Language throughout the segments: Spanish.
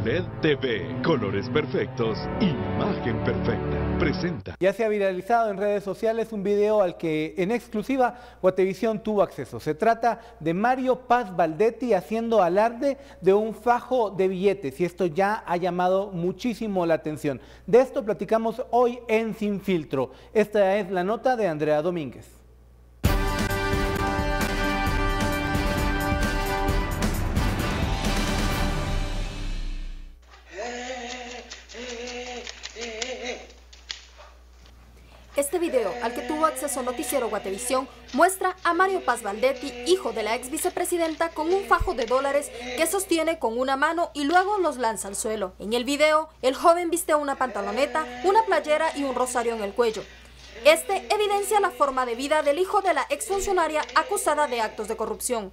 OLED TV, colores perfectos, imagen perfecta, presenta. Ya se ha viralizado en redes sociales un video al que en exclusiva Guatevisión tuvo acceso. Se trata de Mario Paz Baldetti haciendo alarde de un fajo de billetes y esto ya ha llamado muchísimo la atención. De esto platicamos hoy en Sin Filtro. Esta es la nota de Andrea Domínguez. Este video, al que tuvo acceso Noticiero Guatevisión, muestra a Mario Paz Baldetti, hijo de la ex vicepresidenta, con un fajo de dólares que sostiene con una mano y luego los lanza al suelo. En el video, el joven viste una pantaloneta, una playera y un rosario en el cuello. Este evidencia la forma de vida del hijo de la exfuncionaria acusada de actos de corrupción.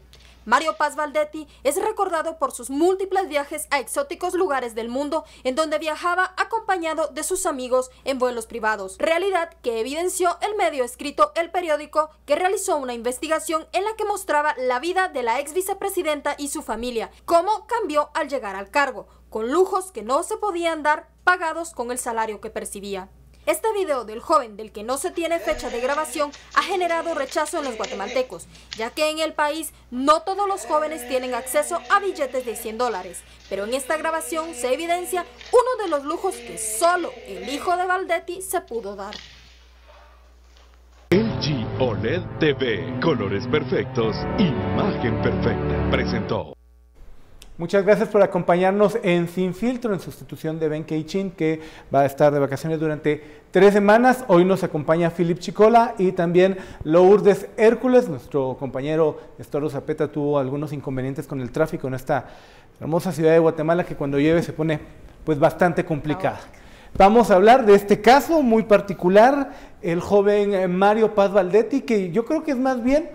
Mario Paz Baldetti es recordado por sus múltiples viajes a exóticos lugares del mundo en donde viajaba acompañado de sus amigos en vuelos privados, realidad que evidenció el medio escrito El Periódico, que realizó una investigación en la que mostraba la vida de la ex vicepresidenta y su familia, cómo cambió al llegar al cargo, con lujos que no se podían dar pagados con el salario que percibía. Este video del joven, del que no se tiene fecha de grabación, ha generado rechazo en los guatemaltecos, ya que en el país no todos los jóvenes tienen acceso a billetes de $100, pero en esta grabación se evidencia uno de los lujos que solo el hijo de Baldetti se pudo dar. LG OLED TV, colores perfectos, imagen perfecta, presentó. Muchas gracias por acompañarnos en Sin Filtro, en sustitución de Ben Keichin, que va a estar de vacaciones durante 3 semanas. Hoy nos acompaña Philip Chicola y también Lourdes Hércules. Nuestro compañero Estuardo Zapeta tuvo algunos inconvenientes con el tráfico en esta hermosa ciudad de Guatemala, que cuando llueve se pone pues bastante complicada. Vamos a hablar de este caso muy particular, el joven Mario Paz Baldetti, que yo creo que es más bien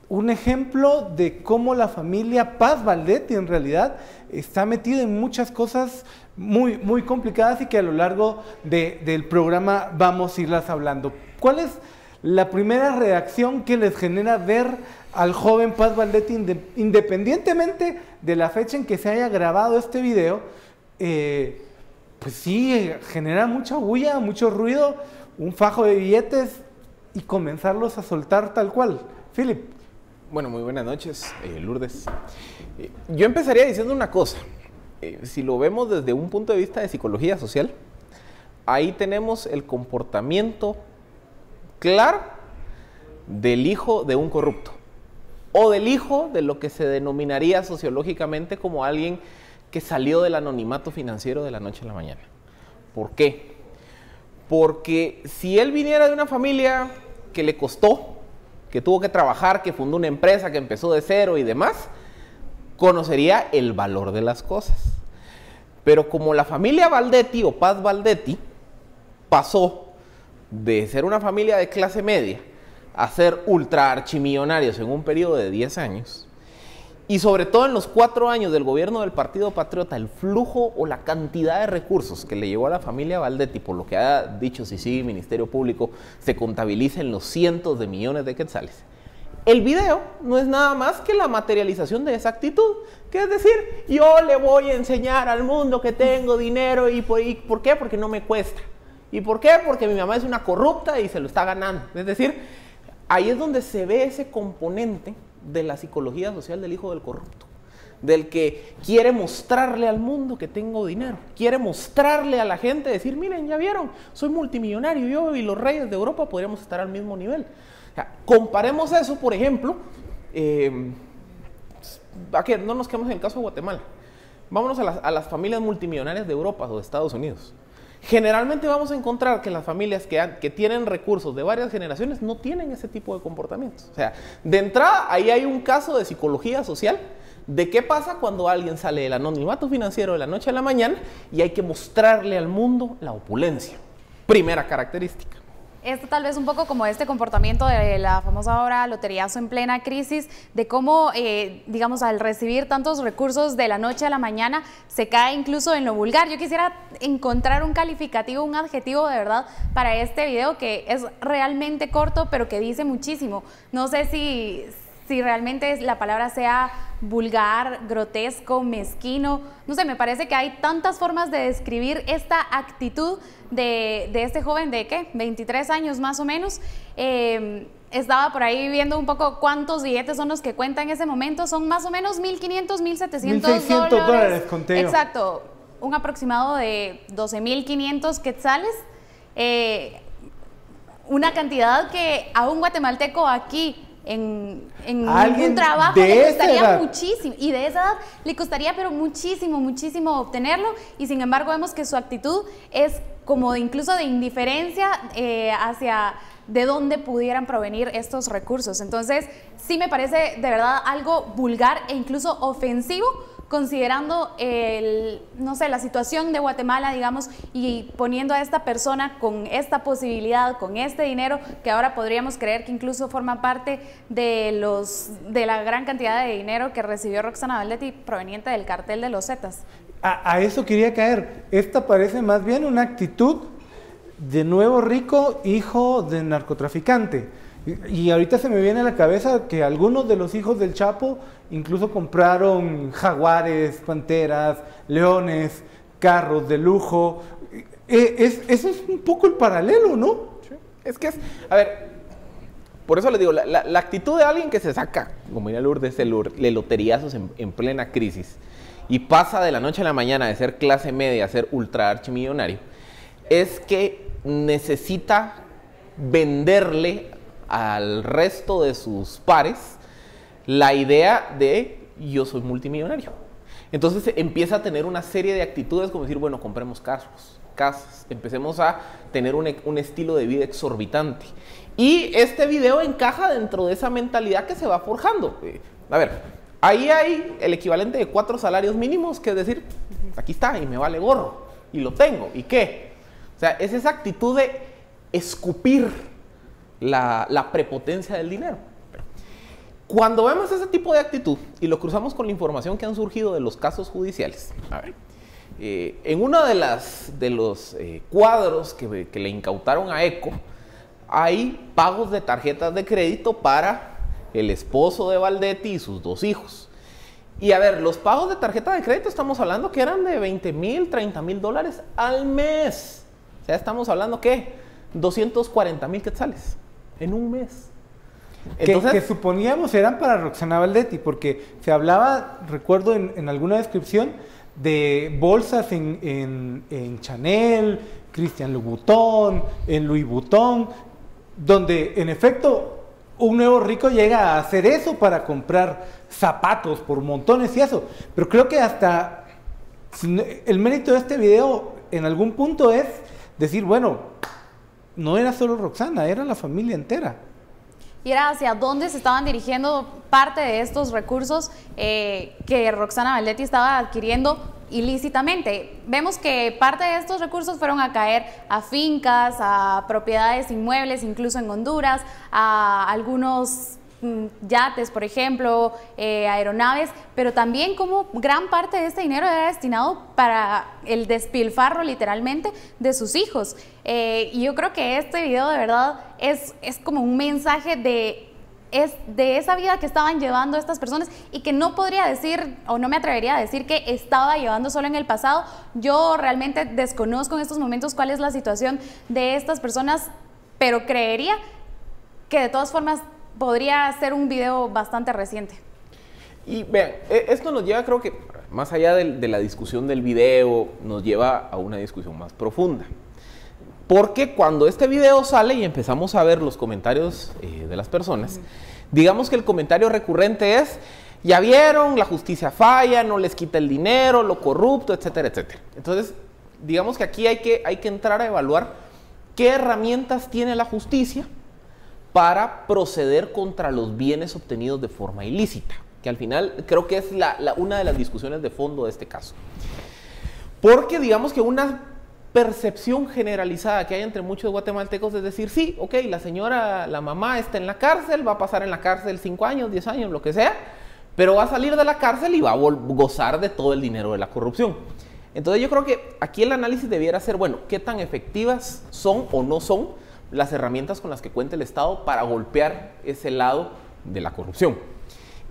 un ejemplo de cómo la familia Paz Baldetti en realidad está metida en muchas cosas muy complicadas y que a lo largo del programa vamos a irlas hablando. ¿Cuál es la primera reacción que les genera ver al joven Paz Baldetti, independientemente de la fecha en que se haya grabado este video? Pues sí, genera mucha bulla, mucho ruido, un fajo de billetes y comenzarlos a soltar tal cual. Philip. Bueno, muy buenas noches, Lourdes. Yo empezaría diciendo una cosa. Si lo vemos desde un punto de vista de psicología social, ahí tenemos el comportamiento claro del hijo de un corrupto, o del hijo de lo que se denominaría sociológicamente como alguien que salió del anonimato financiero de la noche a la mañana. ¿Por qué? Porque si él viniera de una familia que le costó, que tuvo que trabajar, que fundó una empresa, que empezó de cero y demás, conocería el valor de las cosas. Pero como la familia Baldetti o Paz Baldetti pasó de ser una familia de clase media a ser ultra archimillonarios en un periodo de 10 años, y sobre todo en los 4 años del gobierno del Partido Patriota, el flujo o la cantidad de recursos que le llegó a la familia Baldetti, por lo que ha dicho el Ministerio Público, se contabiliza en los cientos de millones de quetzales. El video no es nada más que la materialización de esa actitud, que es decir, yo le voy a enseñar al mundo que tengo dinero y ¿por qué? Porque no me cuesta. ¿Y por qué? Porque mi mamá es una corrupta y se lo está ganando. Es decir, ahí es donde se ve ese componente de la psicología social del hijo del corrupto, del que quiere mostrarle al mundo que tengo dinero, quiere mostrarle a la gente, decir, miren, ya vieron, soy multimillonario, yo y los reyes de Europa podríamos estar al mismo nivel. O sea, comparemos eso, por ejemplo, aquí no nos quedamos en el caso de Guatemala, vámonos a las familias multimillonarias de Europa o de Estados Unidos. Generalmente vamos a encontrar que las familias que tienen recursos de varias generaciones no tienen ese tipo de comportamientos. O sea, de entrada, ahí hay un caso de psicología social de qué pasa cuando alguien sale del anonimato financiero de la noche a la mañana y hay que mostrarle al mundo la opulencia. Primera característica. Esto tal vez un poco como este comportamiento de la famosa ahora loteriazo en plena crisis, de cómo, digamos, al recibir tantos recursos de la noche a la mañana, se cae incluso en lo vulgar. Yo quisiera encontrar un calificativo, un adjetivo de verdad para este video que es realmente corto, pero que dice muchísimo. No sé si realmente la palabra sea vulgar, grotesco, mezquino. No sé, me parece que hay tantas formas de describir esta actitud de este joven de, ¿qué? 23 años más o menos. Estaba por ahí viendo un poco cuántos billetes son los que cuenta en ese momento. Son más o menos 1.500, 1.700 $1,600, conté yo. Exacto, un aproximado de 12.500 quetzales. Una cantidad que a un guatemalteco aquí en un trabajo le costaría muchísimo, y de esa edad le costaría pero muchísimo, muchísimo obtenerlo, y sin embargo vemos que su actitud es como incluso de indiferencia hacia de dónde pudieran provenir estos recursos. Entonces sí me parece de verdad algo vulgar e incluso ofensivo, considerando no sé, la situación de Guatemala, digamos, y poniendo a esta persona con esta posibilidad, con este dinero, que ahora podríamos creer que incluso forma parte de la gran cantidad de dinero que recibió Roxana Baldetti proveniente del cartel de los Zetas. A eso quería caer. Esta parece más bien una actitud de nuevo rico, hijo de narcotraficante. Y ahorita se me viene a la cabeza que algunos de los hijos del Chapo incluso compraron jaguares, panteras, leones, carros de lujo. Eso es un poco el paralelo, ¿no? Sí. Es que a ver, por eso les digo, la actitud de alguien que se saca, como diría Lourdes, de loteriazos en plena crisis y pasa de la noche a la mañana de ser clase media a ser ultra archimillonario, es que necesita venderle al resto de sus pares la idea de yo soy multimillonario. Entonces empieza a tener una serie de actitudes como decir, bueno, compremos carros, casas, empecemos a tener un estilo de vida exorbitante. Y este video encaja dentro de esa mentalidad que se va forjando. A ver, ahí hay el equivalente de 4 salarios mínimos, que es decir, aquí está y me vale gorro, y lo tengo, ¿y qué? O sea, es esa actitud de escupir la prepotencia del dinero. Cuando vemos ese tipo de actitud y lo cruzamos con la información que han surgido de los casos judiciales, a ver, en uno de los cuadros que le incautaron a ECO, hay pagos de tarjetas de crédito para el esposo de Baldetti y sus 2 hijos. Y a ver, los pagos de tarjeta de crédito estamos hablando que eran de $20,000, $30,000 al mes. O sea, estamos hablando que 240,000 quetzales en un mes. Entonces, que suponíamos eran para Roxana Baldetti, porque se hablaba, recuerdo en alguna descripción, de bolsas en Chanel, Christian Louboutin, en Louis Vuitton, donde en efecto un nuevo rico llega a hacer eso para comprar zapatos por montones y eso. Pero creo que hasta el mérito de este video en algún punto es decir, bueno, no era solo Roxana, era la familia entera. Y era hacia dónde se estaban dirigiendo parte de estos recursos que Roxana Baldetti estaba adquiriendo ilícitamente. Vemos que parte de estos recursos fueron a caer a fincas, a propiedades inmuebles, incluso en Honduras, a algunos yates, por ejemplo, aeronaves, pero también como gran parte de este dinero era destinado para el despilfarro literalmente de sus hijos. Y yo creo que este video de verdad es como un mensaje de esa vida que estaban llevando estas personas y que no podría decir, o no me atrevería a decir que estaba llevando solo en el pasado. Yo realmente desconozco en estos momentos cuál es la situación de estas personas, pero creería que de todas formas podría ser un video bastante reciente. Y vean, esto nos lleva, creo que más allá de la discusión del video, nos lleva a una discusión más profunda. Porque cuando este video sale y empezamos a ver los comentarios de las personas, digamos que el comentario recurrente es, ya vieron, la justicia falla, no les quita el dinero, lo corrupto, etcétera, etcétera. Entonces, digamos que aquí hay que entrar a evaluar qué herramientas tiene la justicia para proceder contra los bienes obtenidos de forma ilícita, que al final creo que es una de las discusiones de fondo de este caso. Porque digamos que una percepción generalizada que hay entre muchos guatemaltecos es decir, sí, ok, la señora, la mamá está en la cárcel, va a pasar en la cárcel 5 años, 10 años, lo que sea, pero va a salir de la cárcel y va a gozar de todo el dinero de la corrupción. Entonces yo creo que aquí el análisis debiera ser, bueno, ¿qué tan efectivas son o no son las herramientas con las que cuenta el Estado para golpear ese lado de la corrupción?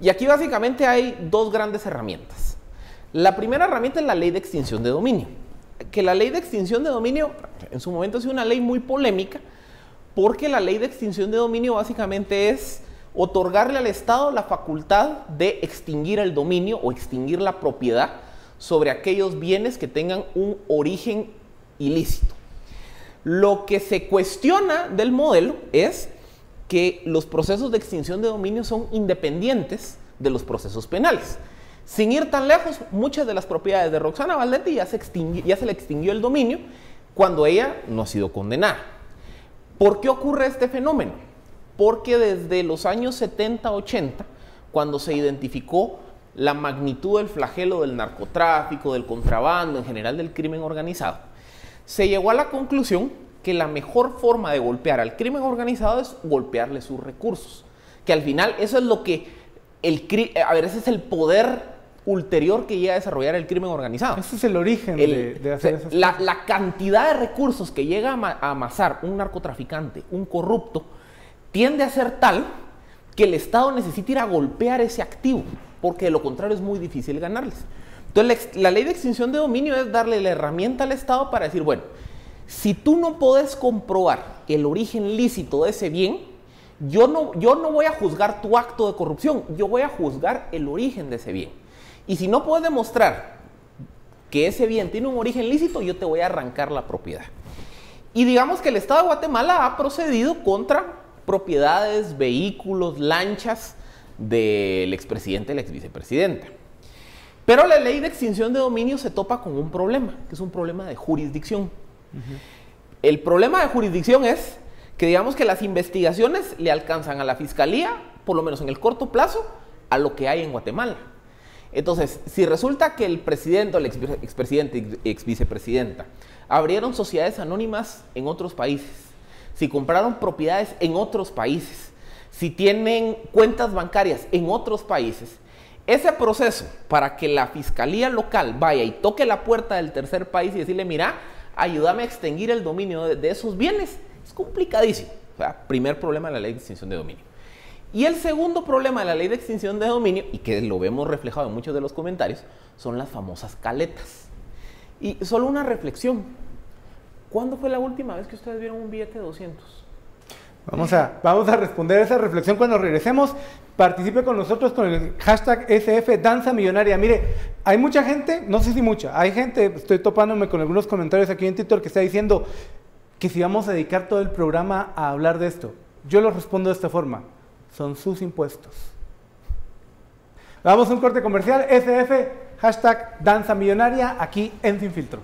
Y aquí básicamente hay dos grandes herramientas. La primera herramienta es la ley de extinción de dominio. Que la ley de extinción de dominio en su momento ha sido una ley muy polémica, porque la ley de extinción de dominio básicamente es otorgarle al Estado la facultad de extinguir el dominio o extinguir la propiedad sobre aquellos bienes que tengan un origen ilícito. Lo que se cuestiona del modelo es que los procesos de extinción de dominio son independientes de los procesos penales. Sin ir tan lejos, muchas de las propiedades de Roxana Baldetti ya se le extinguió el dominio cuando ella no ha sido condenada. ¿Por qué ocurre este fenómeno? Porque desde los años 70-80, cuando se identificó la magnitud del flagelo del narcotráfico, del contrabando, en general del crimen organizado, se llegó a la conclusión que la mejor forma de golpear al crimen organizado es golpearle sus recursos. Que al final eso es lo que ese es el poder ulterior que llega a desarrollar el crimen organizado. Ese es el origen de hacer esas cosas. La cantidad de recursos que llega a amasar un narcotraficante, un corrupto, tiende a ser tal que el Estado necesita ir a golpear ese activo, porque de lo contrario es muy difícil ganarles. Entonces la ley de extinción de dominio es darle la herramienta al Estado para decir, bueno, si tú no podés comprobar el origen lícito de ese bien, yo no voy a juzgar tu acto de corrupción, yo voy a juzgar el origen de ese bien. Y si no puedes demostrar que ese bien tiene un origen lícito, yo te voy a arrancar la propiedad. Y digamos que el Estado de Guatemala ha procedido contra propiedades, vehículos, lanchas del expresidente y la exvicepresidenta. Pero la ley de extinción de dominio se topa con un problema, que es un problema de jurisdicción. El problema de jurisdicción es que digamos que las investigaciones le alcanzan a la Fiscalía, por lo menos en el corto plazo, a lo que hay en Guatemala. Entonces, si resulta que el presidente o el expresidente y exvicepresidenta abrieron sociedades anónimas en otros países, si compraron propiedades en otros países, si tienen cuentas bancarias en otros países, ese proceso para que la Fiscalía local vaya y toque la puerta del tercer país y decirle, mira, ayúdame a extinguir el dominio de esos bienes, es complicadísimo. O sea, primer problema de la ley de extinción de dominio. Y el segundo problema de la ley de extinción de dominio, y que lo vemos reflejado en muchos de los comentarios, son las famosas caletas. Y solo una reflexión. ¿Cuándo fue la última vez que ustedes vieron un billete de 200? Vamos a responder a esa reflexión cuando regresemos. Participe con nosotros con el hashtag SF Danza Millonaria. Mire, hay mucha gente, no sé si mucha, hay gente, estoy topándome con algunos comentarios aquí en Twitter que está diciendo que si vamos a dedicar todo el programa a hablar de esto. Yo lo respondo de esta forma. Son sus impuestos. Vamos a un corte comercial. SF, hashtag Danza Millonaria, aquí en Sin Filtro.